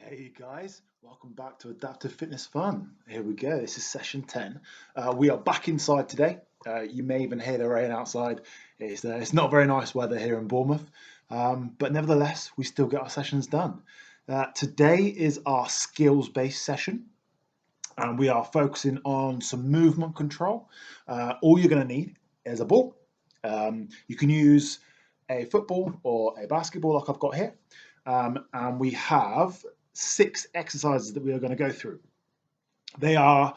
Hey guys, welcome back to Adaptive Fitness Fun. Here we go, this is session 10. We are back inside today. You may even hear the rain outside. It's not very nice weather here in Bournemouth, but nevertheless, we still get our sessions done. Today is our skills-based session, and we are focusing on some movement control. All you're going to need is a ball. You can use a football or a basketball like I've got here. And we have 6 exercises that we are going to go through. They are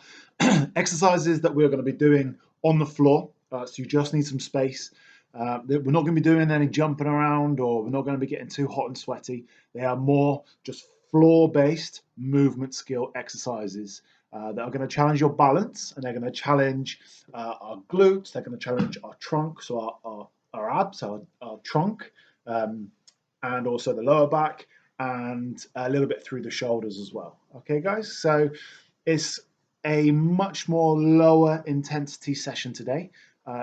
exercises that we're going to be doing on the floor, so you just need some space. We're not going to be doing any jumping around, or we're not going to be getting too hot and sweaty. They are more just floor-based movement skill exercises that are going to challenge your balance, and they're going to challenge our glutes, they're going to challenge our trunk, so our abs, our trunk, and also the lower back, and a little bit through the shoulders as well. Okay, guys, so it's a much more lower intensity session today.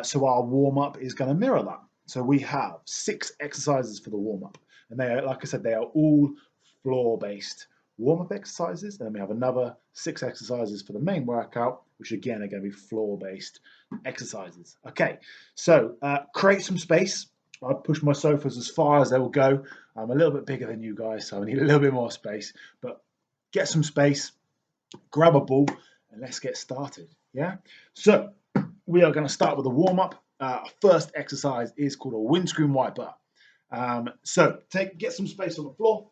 So our warm-up is going to mirror that. So we have 6 exercises for the warm-up, and they are, like I said, they are all floor-based warm-up exercises. Then we have another 6 exercises for the main workout, which again are going to be floor-based exercises. Okay, so create some space. I push my sofas as far as they will go. I'm a little bit bigger than you guys, so I need a little bit more space. But get some space, grab a ball, and let's get started. Yeah. So we are going to start with a warm up. First exercise is called a windscreen wiper. So get some space on the floor.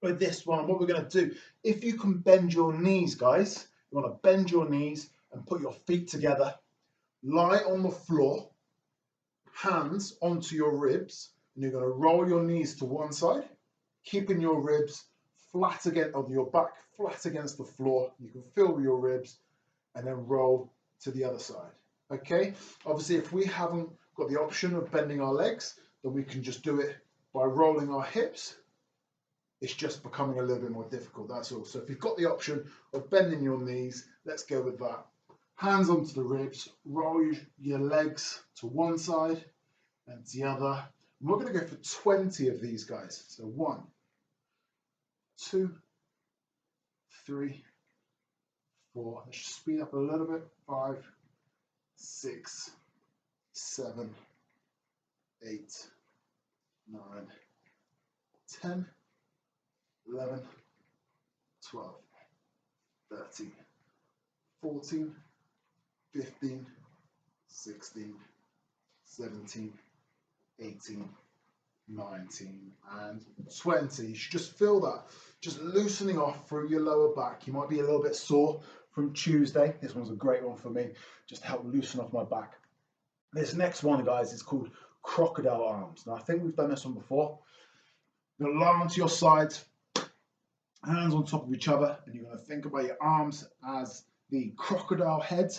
With this one, what we're going to do, if you can bend your knees, guys, you want to bend your knees and put your feet together. Lie on the floor. Hands onto your ribs, and you're going to roll your knees to one side, keeping your ribs flat against, on your back flat against the floor. You can feel your ribs, and then roll to the other side. Okay, obviously if we haven't got the option of bending our legs, then we can just do it by rolling our hips. It's just becoming a little bit more difficult, that's all. So if you've got the option of bending your knees, let's go with that. Hands onto the ribs, roll your legs to one side and the other. And we're going to go for 20 of these, guys. So 1, 2, 3, 4. Let's just speed up a little bit. 5, 6, 7, 8, 9, 10, 11, 12, 13, 14, 15, 16, 17, 18, 19, and 20. You should just feel that, just loosening off through your lower back. You might be a little bit sore from Tuesday. This one's a great one for me, just to help loosen off my back. This next one, guys, is called crocodile arms. Now, I think we've done this one before. You're going to lie onto your sides, hands on top of each other, and you're going to think about your arms as the crocodile head.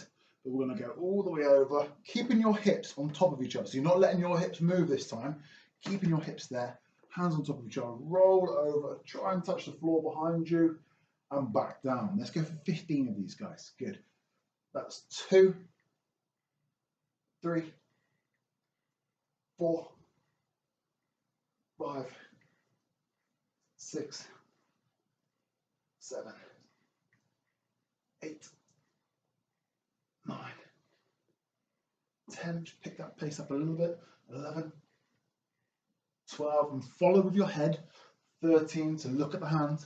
But we're going to go all the way over, keeping your hips on top of each other. So you're not letting your hips move this time, keeping your hips there, hands on top of each other, roll over, try and touch the floor behind you, and back down. Let's go for 15 of these, guys. Good. That's 2, 3, 4, 5, 6, 7, 8, 9, 10, just pick that pace up a little bit, 11, 12, and follow with your head, 13, to look at the hand,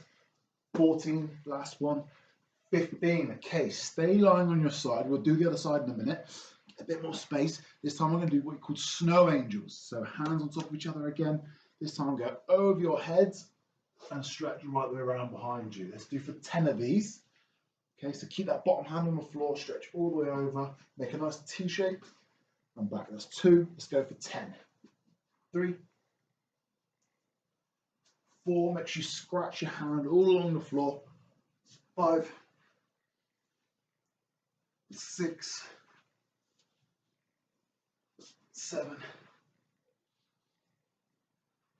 14, last one, 15, okay, stay lying on your side. We'll do the other side in a minute, a bit more space. This time we're going to do what we call snow angels, so hands on top of each other again. This time go over your heads and stretch right the way around behind you. Let's do for 10 of these. Okay, so keep that bottom hand on the floor, stretch all the way over, make a nice T shape, and back. That's 2. Let's go for 10. 3, 4, make sure you scratch your hand all along the floor. 5, 6, 7,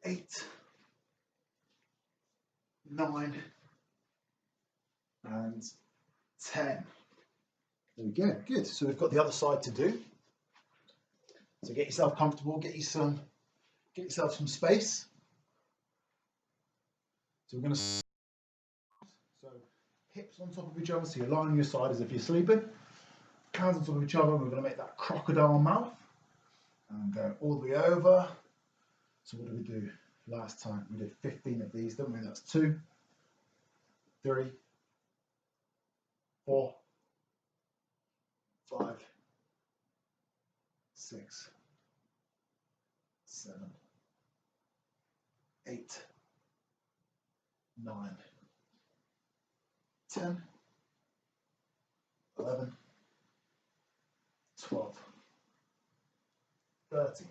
8, 9, and 10. There we go, good. So we've got the other side to do. So get yourself comfortable, get yourself some space. So we're going to, so hips on top of each other, so you're lying on your side as if you're sleeping. Hands on top of each other, and we're going to make that crocodile mouth. And go all the way over. So what did we do last time? We did 15 of these, didn't we? That's 2, 3, 4, 5, 6, 7, 8, 9, 10, 11, 12, 13,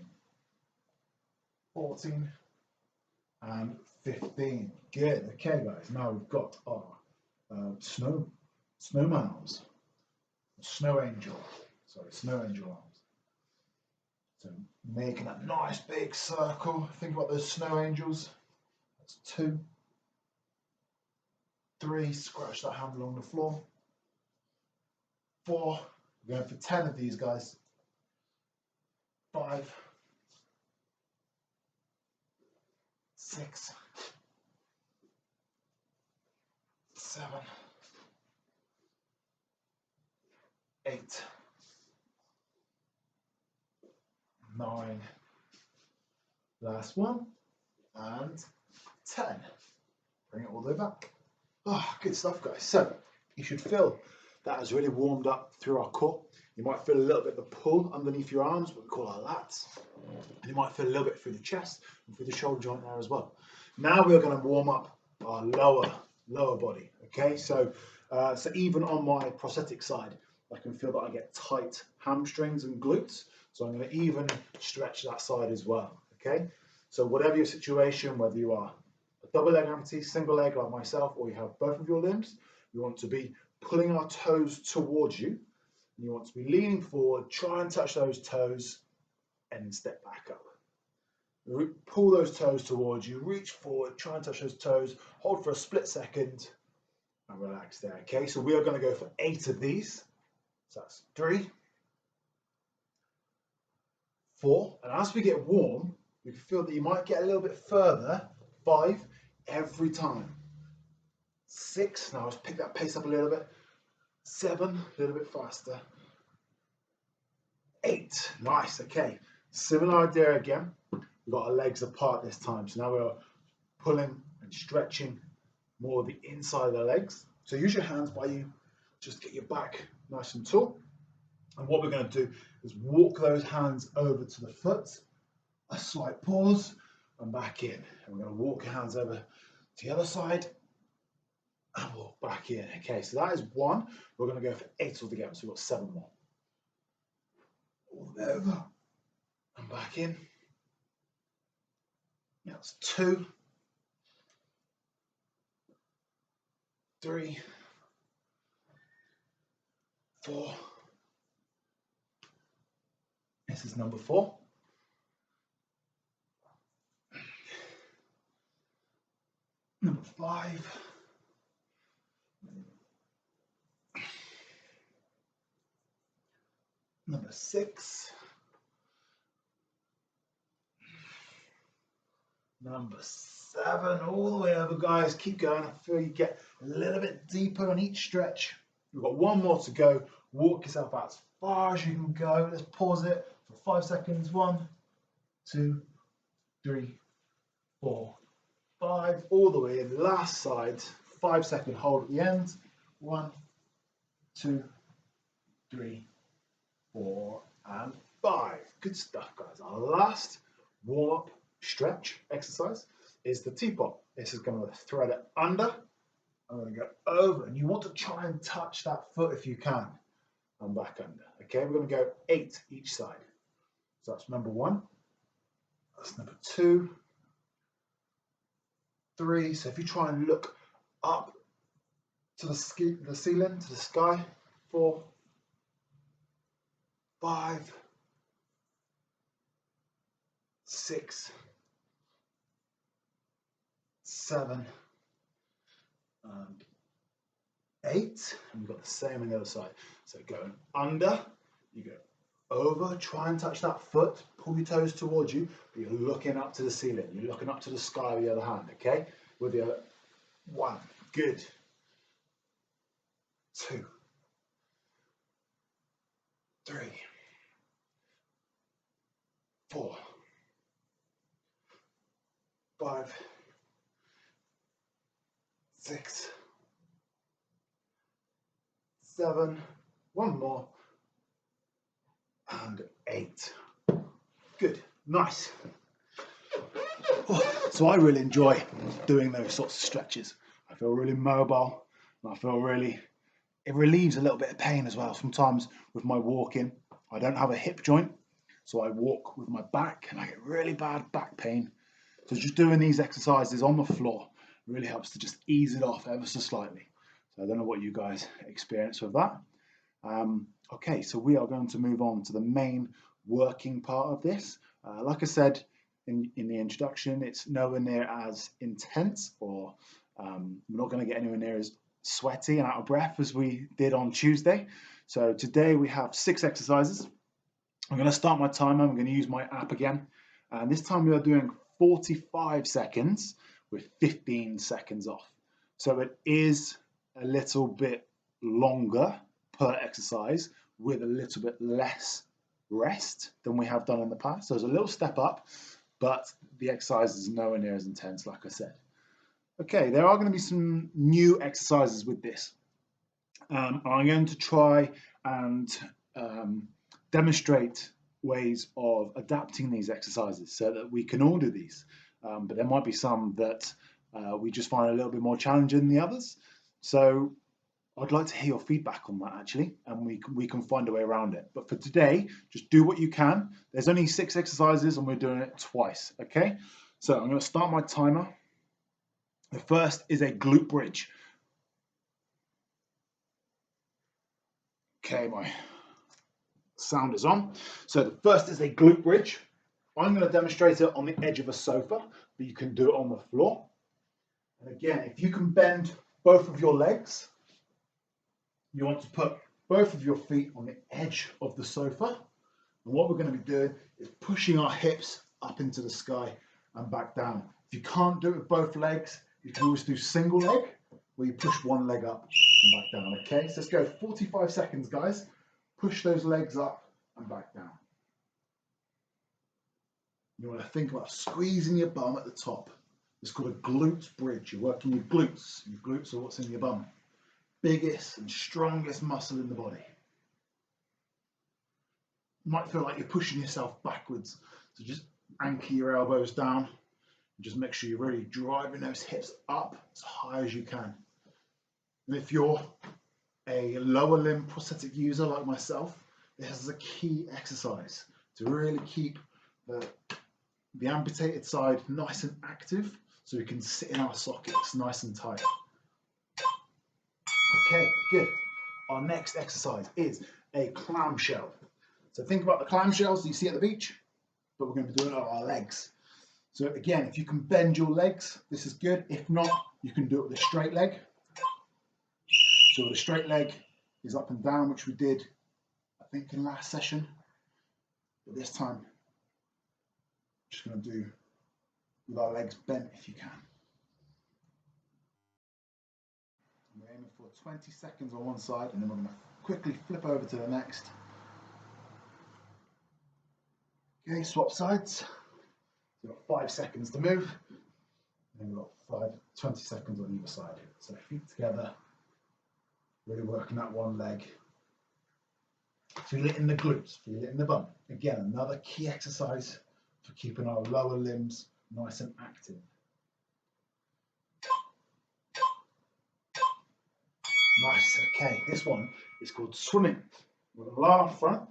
14, and 15. Good. Okay, guys. Now we've got our snowman arms, snow angel. Sorry, snow angel arms. So making a nice big circle. Think about those snow angels. That's 2, 3. Scratch that hand along the floor. 4. We're going for 10 of these guys. 5, 6, 7, 8, 9. Last one. And 10. Bring it all the way back. Oh, good stuff, guys. So you should feel that has really warmed up through our core. You might feel a little bit of the pull underneath your arms, what we call our lats. And you might feel a little bit through the chest and through the shoulder joint there as well. Now we're going to warm up our lower body. Okay, so even on my prosthetic side, I can feel that I get tight hamstrings and glutes. So I'm going to even stretch that side as well. Okay, so whatever your situation, whether you are a double leg amputee, single leg like myself, or you have both of your limbs, you want to be pulling our toes towards you. And you want to be leaning forward, try and touch those toes, and then step back up. Pull those toes towards you, reach forward, try and touch those toes, hold for a split second, and relax there. Okay, so we are going to go for 8 of these. So that's 3, 4, and as we get warm, you can feel that you might get a little bit further. 5 every time. 6, now let's pick that pace up a little bit. 7, a little bit faster. 8, nice, okay. Similar idea again. We've got our legs apart this time. So now we're pulling and stretching more of the inside of the legs. So use your hands while you just get your back nice and tall. And what we're going to do is walk those hands over to the foot, a slight pause, and back in. And we're going to walk your hands over to the other side and walk back in. Okay, so that is 1. We're going to go for 8 altogether. So we've got 7 more. All the way over and back in. That's 2, 3, 4. This is number 4. Number 5. Number 6. Number 7, all the way over, guys. Keep going. I feel you get a little bit deeper on each stretch. We've got 1 more to go. Walk yourself out as far as you can go. Let's pause it for 5 seconds. 1, 2, 3, 4, 5. All the way in. Last side. 5-second hold at the end. 1, 2, 3, 4, and 5. Good stuff, guys. Our last warm-up stretch exercise is the teapot. This is going to thread it under. I'm going to go over, and you want to try and touch that foot if you can, and back under. Okay, we're going to go 8 each side. So that's number 1. That's number 2, 3. So if you try and look up to the ceiling, to the sky. 4, 5, 6, 7, and 8. And we've got the same on the other side. So going under, you go over, try and touch that foot, pull your toes towards you, but you're looking up to the ceiling. You're looking up to the sky with the other hand, okay? With the 1. Good. 2, 3, 4, 5, 6, 7, one more, and 8. Good, nice. So I really enjoy doing those sorts of stretches. I feel really mobile, and I feel really, it relieves a little bit of pain as well. Sometimes with my walking, I don't have a hip joint, so I walk with my back and I get really bad back pain. So just doing these exercises on the floor really helps to just ease it off ever so slightly. So I don't know what you guys experience with that. Okay, so we are going to move on to the main working part of this. Like I said in the introduction, it's nowhere near as intense, or we're not going to get anywhere near as sweaty and out of breath as we did on Tuesday. So today we have 6 exercises. I'm going to start my timer. I'm going to use my app again. And this time we are doing 45 seconds with 15 seconds off. So it is a little bit longer per exercise with a little bit less rest than we have done in the past. So there's a little step up, but the exercise is nowhere near as intense, like I said. Okay, there are going to be some new exercises with this. I'm going to try and demonstrate ways of adapting these exercises so that we can all do these. But there might be some that we just find a little bit more challenging than the others. So I'd like to hear your feedback on that, actually, and we can find a way around it. But for today, just do what you can. There's only 6 exercises and we're doing it twice, okay? So I'm going to start my timer. The first is a glute bridge. Okay, my sound is on. So the first is a glute bridge. I'm going to demonstrate it on the edge of a sofa, but you can do it on the floor. And again, if you can bend both of your legs, you want to put both of your feet on the edge of the sofa. And what we're going to be doing is pushing our hips up into the sky and back down. If you can't do it with both legs, you can always do single leg, where you push one leg up and back down. Okay, so let's go 45 seconds, guys. Push those legs up and back down. You want to think about squeezing your bum at the top. It's called a glute bridge. You're working your glutes. Your glutes are what's in your bum. Biggest and strongest muscle in the body. You might feel like you're pushing yourself backwards. So just anchor your elbows down. And just make sure you're really driving those hips up as high as you can. And if you're a lower limb prosthetic user like myself, this is a key exercise to really keep the amputated side nice and active so we can sit in our sockets nice and tight. Okay, good. Our next exercise is a clamshell. So think about the clamshells that you see at the beach, but we're going to be doing it on our legs. So again, if you can bend your legs, this is good. If not, you can do it with a straight leg. So with a straight leg is up and down, which we did, I think, in last session. But this time, just going to do with our legs bent if you can. We're aiming for 20 seconds on one side, and then we're going to quickly flip over to the next. Okay, swap sides. We've got 5 seconds to move, and then we've got 20 seconds on either side. So feet together, really working that one leg. Feel it in the glutes, feel it in the bum. Again, another key exercise for keeping our lower limbs nice and active. Nice, okay, this one is called swimming. We're going to lie on front.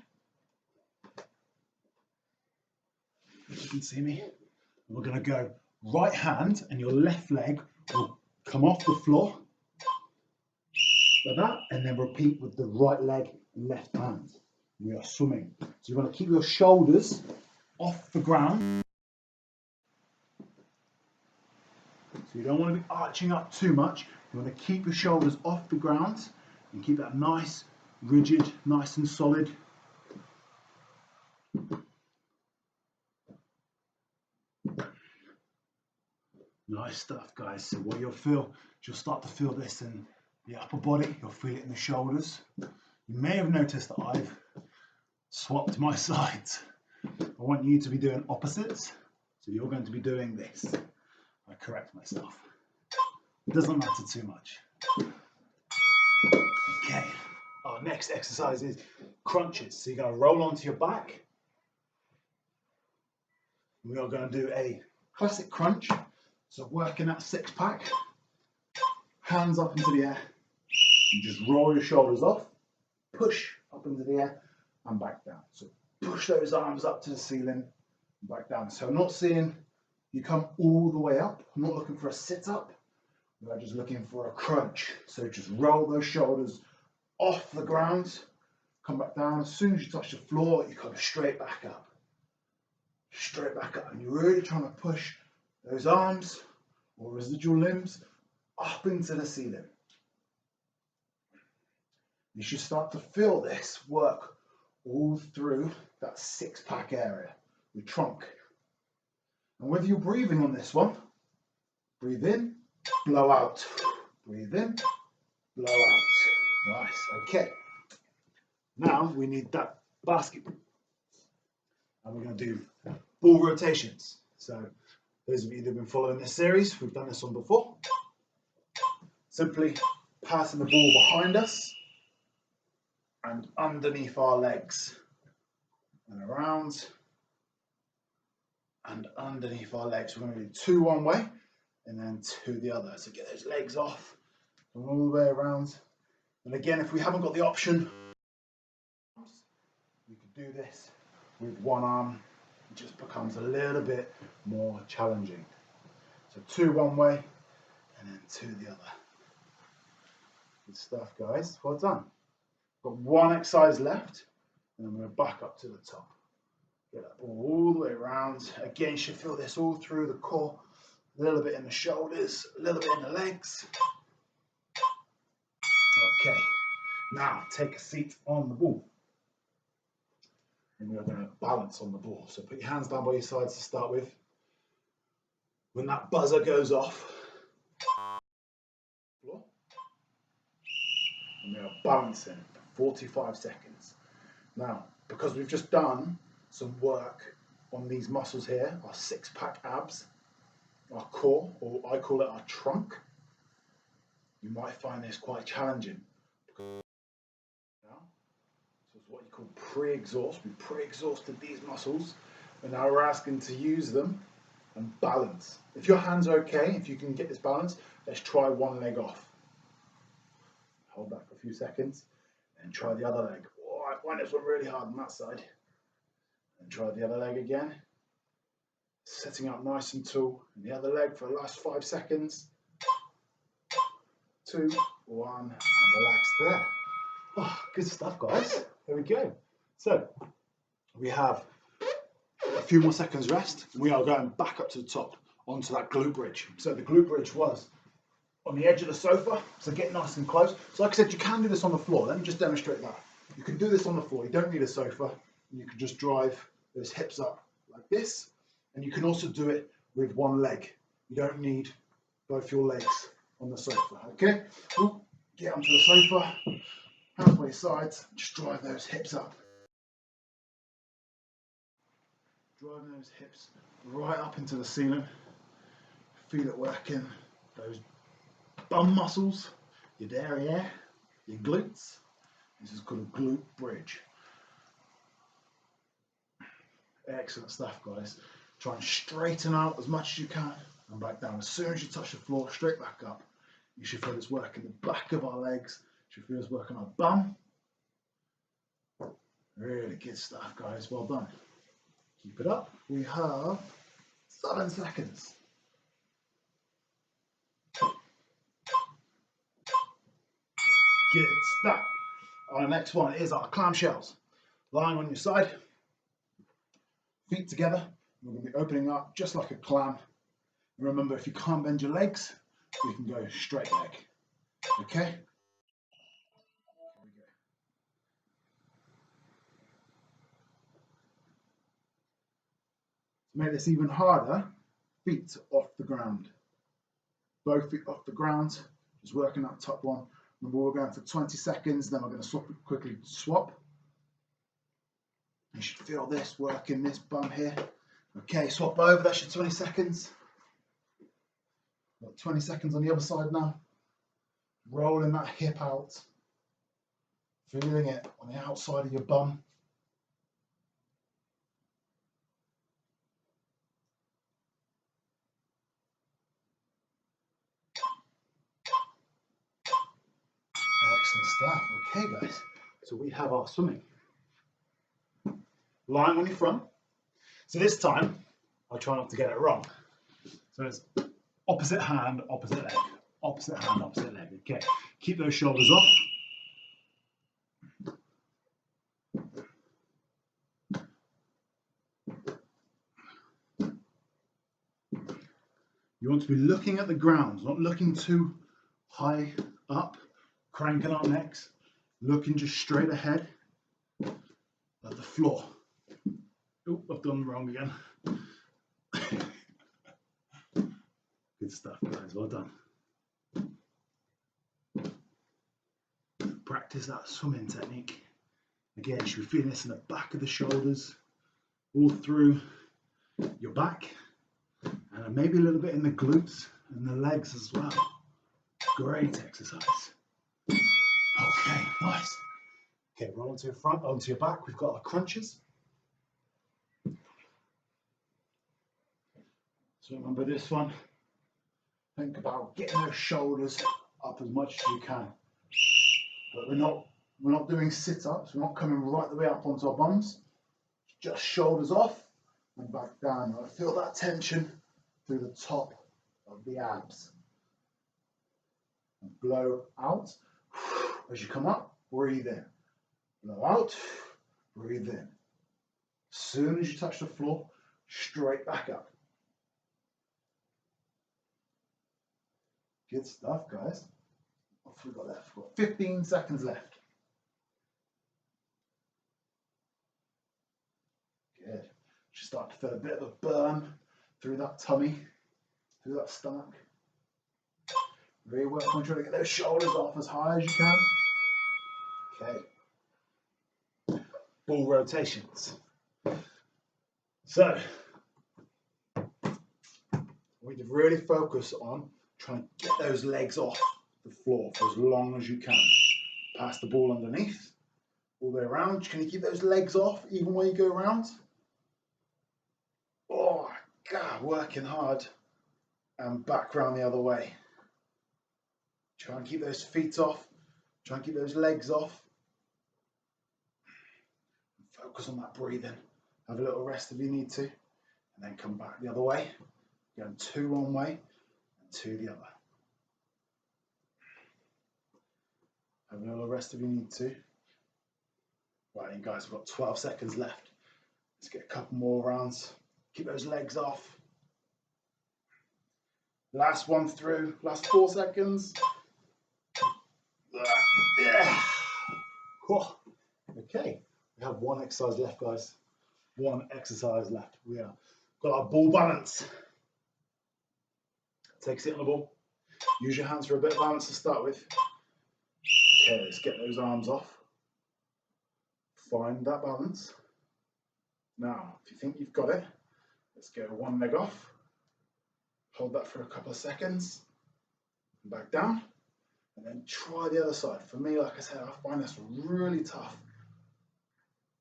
As you can see me. We're going to go right hand, and your left leg will come off the floor like that, and then repeat with the right leg and left hand. We are swimming. So you want to keep your shoulders off the ground. So you don't want to be arching up too much. You want to keep your shoulders off the ground and keep that nice, rigid, nice and solid. Nice stuff, guys. So what you'll feel, you'll start to feel this in the upper body. You'll feel it in the shoulders. You may have noticed that I've swapped my sides. I want you to be doing opposites. So you're going to be doing this. I correct myself. It doesn't matter too much. Okay. Our next exercise is crunches. So you're going to roll onto your back. We are going to do a classic crunch. So working that six pack, hands up into the air, and just roll your shoulders off, push up into the air and back down. So push those arms up to the ceiling and back down. So I'm not seeing you come all the way up. I'm not looking for a sit up. We're just looking for a crunch. So just roll those shoulders off the ground, come back down. As soon as you touch the floor, you come straight back up. Straight back up. And you're really trying to push those arms or residual limbs up into the ceiling. You should start to feel this work all through that six pack area, your trunk. And whether you're breathing on this one, breathe in, blow out. Breathe in, blow out. Nice, okay. Now we need that basket. And we're going to do ball rotations. So those of you that have been following this series, we've done this one before. Simply passing the ball behind us and underneath our legs and around and underneath our legs. We're going to do two one way and then two the other. So get those legs off, come all the way around. And again, if we haven't got the option, we could do this with one arm. It just becomes a little bit more challenging. So two one way and then two the other. Good stuff, guys. Well done. Got one exercise left, and then we're back up to the top. Get that ball all the way around. Again, you should feel this all through the core, a little bit in the shoulders, a little bit in the legs. Okay, now take a seat on the ball. And we're going to balance on the ball. So put your hands down by your sides to start with. When that buzzer goes off, floor, and we are balancing for 45 seconds. Now, because we've just done some work on these muscles here, our six pack abs, our core, or I call it our trunk, you might find this quite challenging. So it's what you call pre-exhaust. We pre-exhausted these muscles, and now we're asking to use them and balance. If your hands are okay, if you can get this balance, let's try one leg off. Hold that for a few seconds, and try the other leg. Oh, I find this one really hard on that side. And try the other leg again. Setting up nice and tall. And the other leg for the last 5 seconds. 2, 1, and relax there. Oh, good stuff, guys. There we go. So we have a few more seconds rest. We are going back up to the top onto that glute bridge. So the glute bridge was on the edge of the sofa, so get nice and close. So like I said, you can do this on the floor. Let me just demonstrate that. You can do this on the floor. You don't need a sofa. You can just drive those hips up like this. And you can also do it with one leg. You don't need both your legs on the sofa, okay? Ooh, get onto the sofa, hands by your sides, just drive those hips up. Driving those hips right up into the ceiling. Feel it working. Those bum muscles, your derriere, your glutes. This is called a glute bridge. Excellent stuff, guys. Try and straighten out as much as you can and back down. As soon as you touch the floor, straight back up. You should feel this working the back of our legs. You should feel this working our bum. Really good stuff, guys. Well done. Keep it up. We have 7 seconds. Good stuff. Our next one is our clamshells. Lying on your side, feet together. We're going to be opening up just like a clam. And remember, if you can't bend your legs, you can go straight leg. Okay? Here we go. To make this even harder, feet off the ground. both feet off the ground, just working that top one. Remember, we're going for 20 seconds, then we're going to quickly swap. You should feel this working this bum here. Okay, swap over, that's your 20 seconds. Got 20 seconds on the other side now. Rolling that hip out. Feeling it on the outside of your bum. Excellent stuff. Okay, guys. So we have our swimming. Lying on your front. So this time, I'll try not to get it wrong. So it's opposite hand, opposite leg. Opposite hand, opposite leg. Okay. Keep those shoulders off. You want to be looking at the ground, not looking too high up, cranking our necks, looking just straight ahead at the floor. Oh, I've done wrong again. Good stuff, guys. Well done. Practice that swimming technique. Again, you should be feeling this in the back of the shoulders, all through your back, and maybe a little bit in the glutes and the legs as well. Great exercise. Okay, nice. Okay, roll onto your front, onto your back. We've got our crunches. So remember this one. Think about getting those shoulders up as much as you can. But we're not doing sit-ups. We're not coming right the way up onto our bums. Just shoulders off and back down. I feel that tension through the top of the abs. And blow out. As you come up, breathe in. Blow out, breathe in. As soon as you touch the floor, straight back up. Good stuff, guys. What have we got left? We've got 15 seconds left. Good. Should start to feel a bit of a burn through that tummy, through that stomach. Really work on trying to get those shoulders off as high as you can. Okay. Ball rotations. So, we need to really focus on trying to get those legs off the floor for as long as you can. Pass the ball underneath, all the way around. Can you keep those legs off even when you go around? Oh, God, working hard. And back round the other way. Try and keep those feet off. Try and keep those legs off. Focus on that breathing. Have a little rest if you need to. And then come back the other way. Going 2 one way and 2 the other. Have a little rest if you need to. Right, and guys, we've got 12 seconds left. Let's get a couple more rounds. Keep those legs off. Last one through. Last 4 seconds. Yeah. Okay, we have one exercise left, guys. One exercise left. We have got our ball balance. Take a sit on the ball. Use your hands for a bit of balance to start with. Okay, let's get those arms off. Find that balance. Now, if you think you've got it, let's go one leg off. Hold that for a couple of seconds. Back down. And then try the other side. For me, like I said, I find this really tough.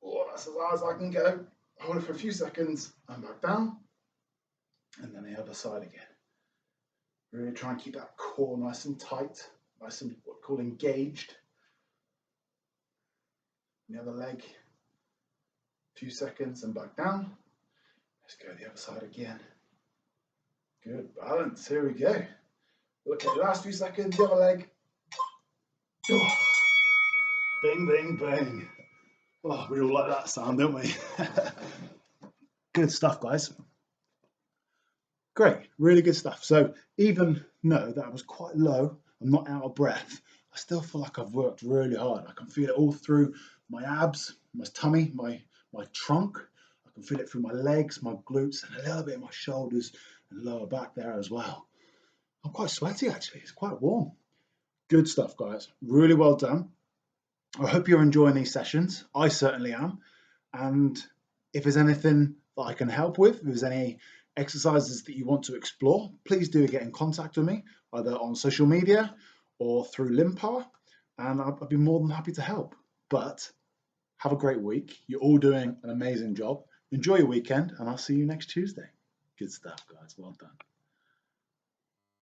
Oh, that's as hard as I can go. Hold it for a few seconds and back down. And then the other side again. Really try and keep that core nice and tight, nice and what we call engaged. The other leg, a few seconds and back down. Let's go the other side again. Good balance. Here we go. Okay, last few seconds, the other leg. Oh, bing, bing, bang. Oh, we all like that sound, don't we? Good stuff, guys. Great, really good stuff. So even though that was quite low, I'm not out of breath, I still feel like I've worked really hard. I can feel it all through my abs, my tummy, my trunk. I can feel it through my legs, my glutes, and a little bit in my shoulders and lower back there as well. I'm quite sweaty actually. It's quite warm. Good stuff, guys. Really well done. I hope you're enjoying these sessions. I certainly am. And if there's anything that I can help with, if there's any exercises that you want to explore, please do get in contact with me, either on social media or through LimbPower, and I'd be more than happy to help. But have a great week. You're all doing an amazing job. Enjoy your weekend, and I'll see you next Tuesday. Good stuff, guys. Well done.